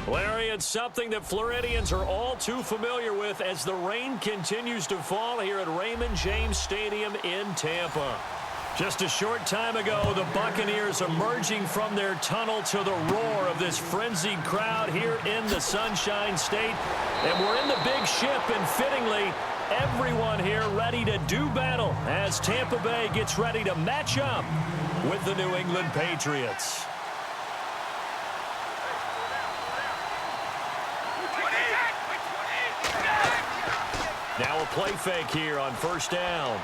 Larry, it's something that Floridians are all too familiar with as the rain continues to fall here at Raymond James Stadium in Tampa. Just a short time ago, the Buccaneers emerging from their tunnel to the roar of this frenzied crowd here in the Sunshine State. And we're in the big ship, and fittingly, everyone here ready to do battle as Tampa Bay gets ready to match up with the New England Patriots. Now a play fake here on first down.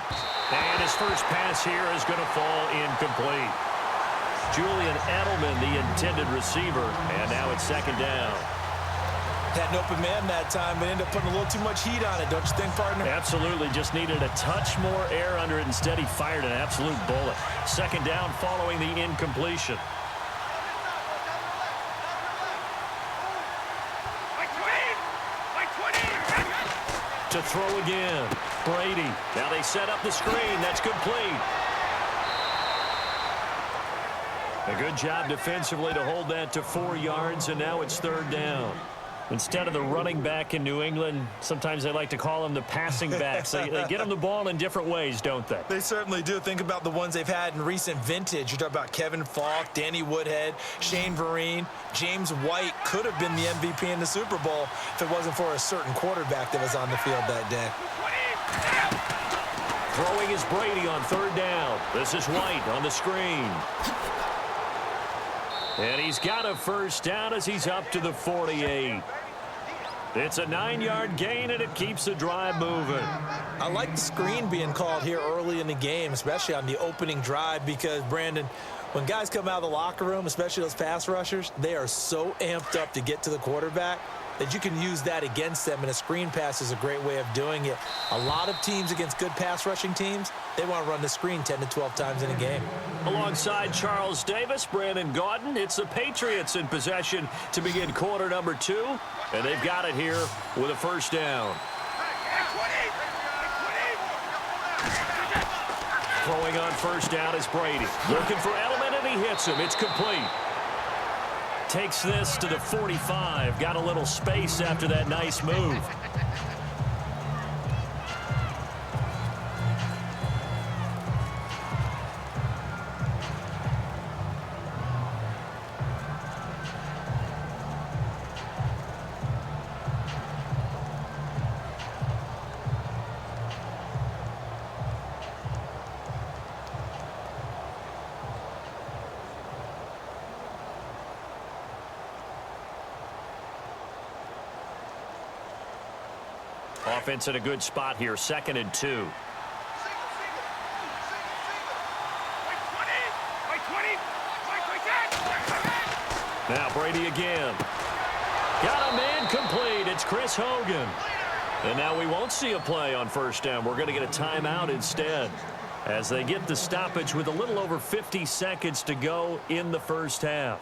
And his first pass here is going to fall incomplete. Julian Edelman, the intended receiver, and now it's second down. Had an open man that time, but ended up putting a little too much heat on it, don't you think, partner? Absolutely. Just needed a touch more air under it. Instead, he fired an absolute bullet. Second down following the incompletion. To throw again. Brady. Now they set up the screen. That's complete. A good job defensively to hold that to 4 yards, and now it's third down. Instead of the running back in New England, sometimes they like to call them the passing backs. They get them the ball in different ways, don't they? They certainly do. Think about the ones they've had in recent vintage. You talk about Kevin Falk, Danny Woodhead, Shane Vereen. James White could have been the MVP in the Super Bowl if it wasn't for a certain quarterback that was on the field that day. Throwing is Brady on third down. This is White on the screen. And he's got a first down as he's up to the 48. It's a 9-yard gain, and it keeps the drive moving. I like the screen being called here early in the game, especially on the opening drive, because, Brandon, when guys come out of the locker room, especially those pass rushers, they are so amped up to get to the quarterback that you can use that against them, and a screen pass is a great way of doing it. A lot of teams against good pass rushing teams, they want to run the screen 10 to 12 times in a game. Alongside Charles Davis, Brandon Gaudin, it's the Patriots in possession to begin quarter number 2, and they've got it here with a first down. Throwing on first down is Brady. Looking for Edelman, and he hits him. It's complete. Takes this to the 45. Got a little space after that nice move. Offense in a good spot here, 2nd and 2. Now Brady again. Got a man complete. It's Chris Hogan. And now we won't see a play on first down. We're going to get a timeout instead as they get the stoppage with a little over 50 seconds to go in the first half.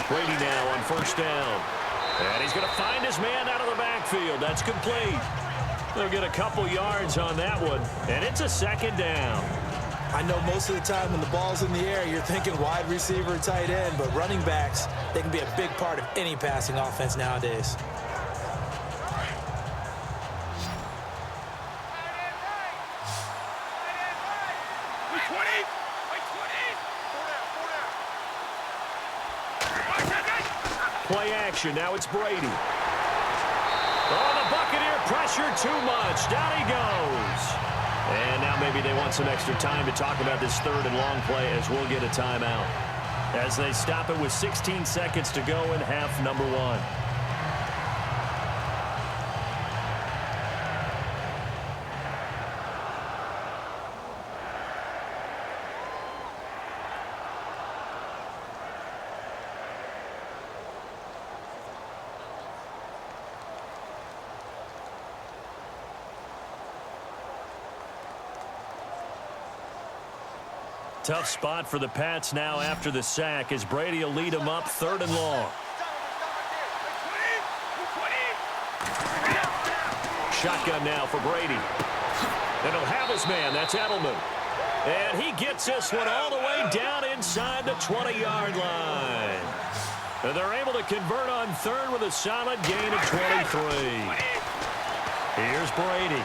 Brady now on first down. And he's going to find his man out of the backfield. That's complete. They'll get a couple yards on that one. And it's a second down. I know most of the time when the ball's in the air, you're thinking wide receiver, tight end, but running backs, they can be a big part of any passing offense nowadays. Play action. Now it's Brady. Oh, the Buccaneer pressure too much. Down he goes. And now maybe they want some extra time to talk about this third and long play as we'll get a timeout. As they stop it with 16 seconds to go in half number 1. Tough spot for the Pats now after the sack as Brady will lead them up 3rd and long. Shotgun now for Brady. And he'll have his man. That's Edelman. And he gets this one all the way down inside the 20-yard line. And they're able to convert on 3rd with a solid gain of 23. Here's Brady.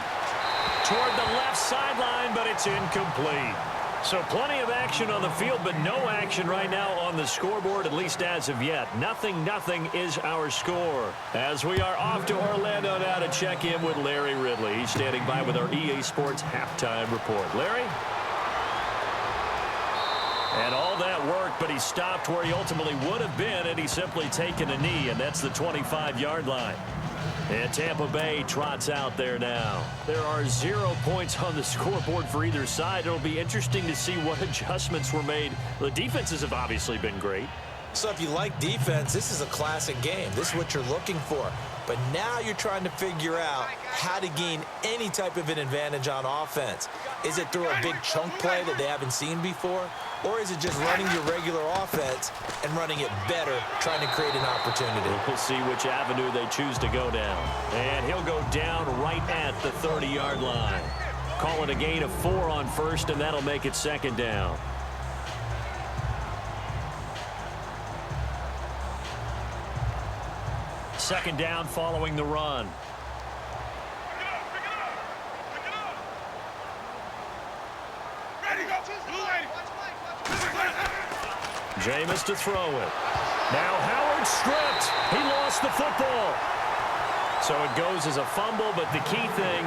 Toward the left sideline, but it's incomplete. So plenty of action on the field, but no action right now on the scoreboard, at least as of yet. 0-0 is our score. As we are off to Orlando now to check in with Larry Ridley. He's standing by with our EA Sports halftime report. Larry? And all that work, but he stopped where he ultimately would have been, and he's simply taken a knee, and that's the 25-yard line. And Tampa Bay trots out there now. There are 0 points on the scoreboard for either side. It'll be interesting to see what adjustments were made. The defenses have obviously been great. So if you like defense, this is a classic game. This is what you're looking for. But now you're trying to figure out how to gain any type of an advantage on offense. Is it through a big chunk play that they haven't seen before? Or is it just running your regular offense and running it better, trying to create an opportunity? We'll see which avenue they choose to go down. And he'll go down right at the 30-yard line. Call it a gain of 4 on 1st, and that'll make it 2nd down. Second down following the run. Jameis to throw it. Now Howard stripped. He lost the football. So it goes as a fumble, but the key thing,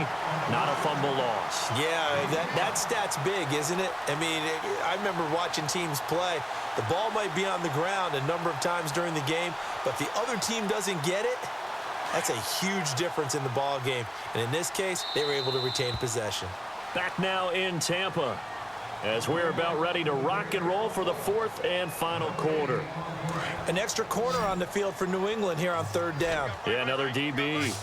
not a fumble loss. Yeah, that stat's big, isn't it? I mean, I remember watching teams play. The ball might be on the ground a number of times during the game, but if the other team doesn't get it, that's a huge difference in the ball game. And in this case, they were able to retain possession. Back now in Tampa as we're about ready to rock and roll for the 4th and final quarter. An extra corner on the field for New England here on 3rd down. Yeah, another DB.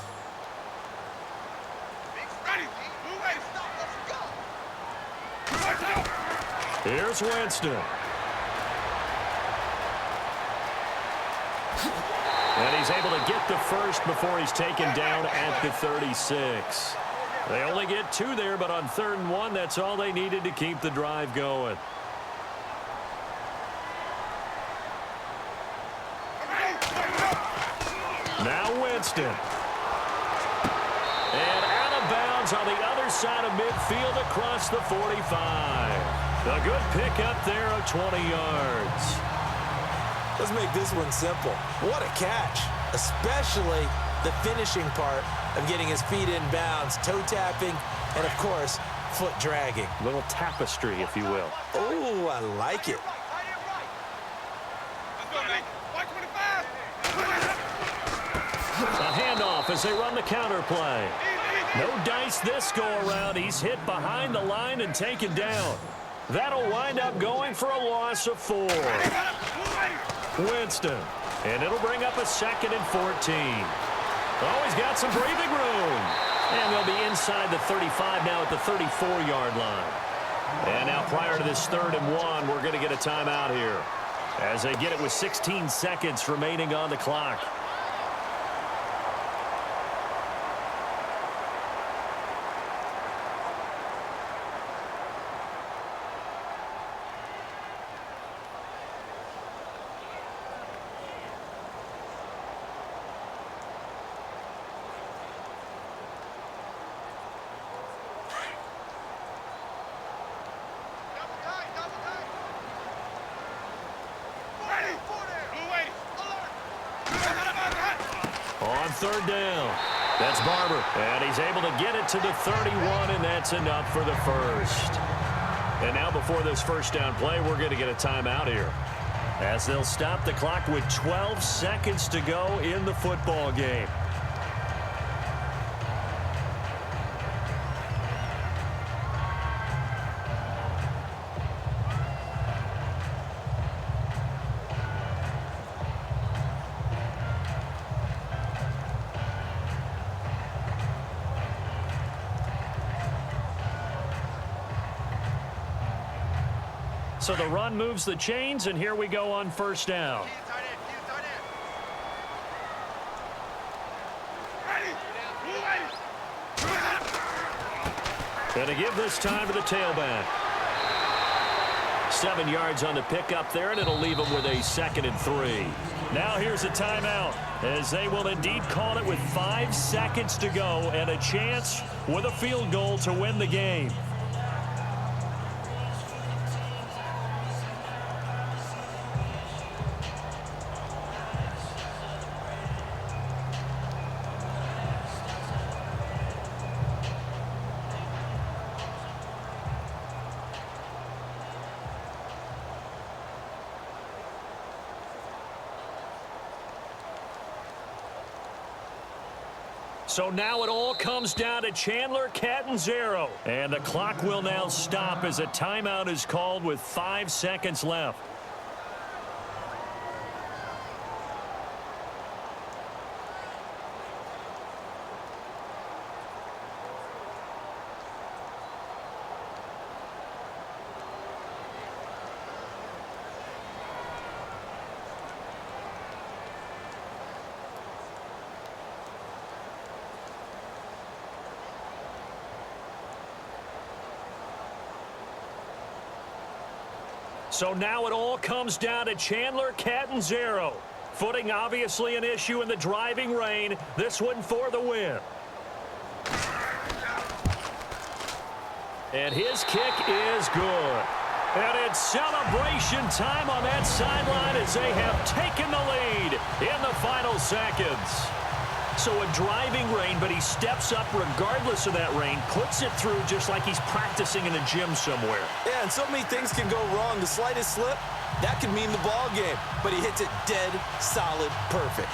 Here's Winston. And he's able to get the first before he's taken down at the 36. They only get 2 there, but on 3rd and 1, that's all they needed to keep the drive going. Now Winston. And out of bounds on the other side of midfield across the 45. A good pickup there of 20 yards. Let's make this one simple. What a catch, especially the finishing part of getting his feet in bounds, toe tapping, and of course, foot dragging. A little tapestry, if you will. Oh, I like it. A handoff as they run the counter play. No dice this go around. He's hit behind the line and taken down. That'll wind up going for a loss of 4. Winston. And it'll bring up a 2nd and 14. Oh, he's got some breathing room. And they'll be inside the 35 now at the 34-yard line. And now prior to this 3rd and 1, we're going to get a timeout here as they get it with 16 seconds remaining on the clock. On 3rd down, that's Barber. And he's able to get it to the 31, and that's enough for the first. And now before this 1st down play, we're going to get a timeout here, as they'll stop the clock with 12 seconds to go in the football game. So the run moves the chains, and here we go on first down. And to give this time to the tailback. 7 yards on the pickup there, and it'll leave them with a 2nd and 3. Now here's a timeout, as they will indeed call it with 5 seconds to go and a chance with a field goal to win the game. So now it all comes down to Chandler Catanzaro. And the clock will now stop as a timeout is called with 5 seconds left. So now it all comes down to Chandler Catanzaro. Footing obviously an issue in the driving rain. This one for the win. And his kick is good. And it's celebration time on that sideline as they have taken the lead in the final seconds. So a driving rain, but he steps up regardless of that rain, puts it through just like he's practicing in a gym somewhere. Yeah, and so many things can go wrong. The slightest slip, that could mean the ball game. But he hits it dead, solid, perfect.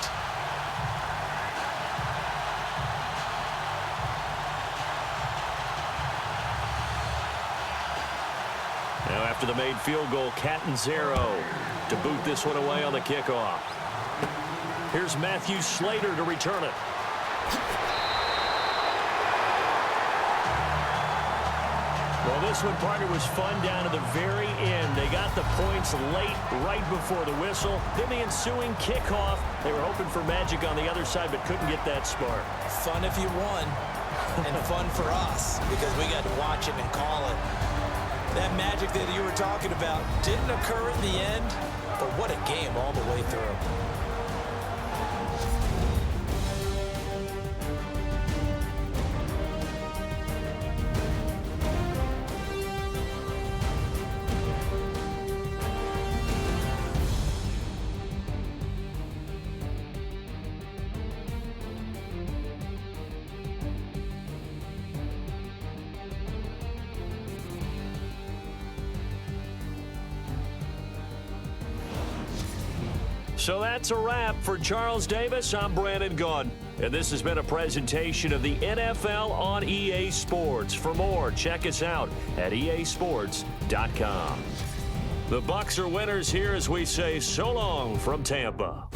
Now after the made field goal, Catanzaro to boot this one away on the kickoff. Here's Matthew Slater to return it. Well, this one, partner, was fun down to the very end. They got the points late, right before the whistle. Then the ensuing kickoff. They were hoping for magic on the other side, but couldn't get that spark. Fun if you won, and fun for us, because we got to watch it and call it. That magic that you were talking about didn't occur at the end, but what a game all the way through. So that's a wrap for Charles Davis. I'm Brandon Gunn, and this has been a presentation of the NFL on EA Sports. For more, check us out at easports.com. The Bucs are winners here as we say so long from Tampa.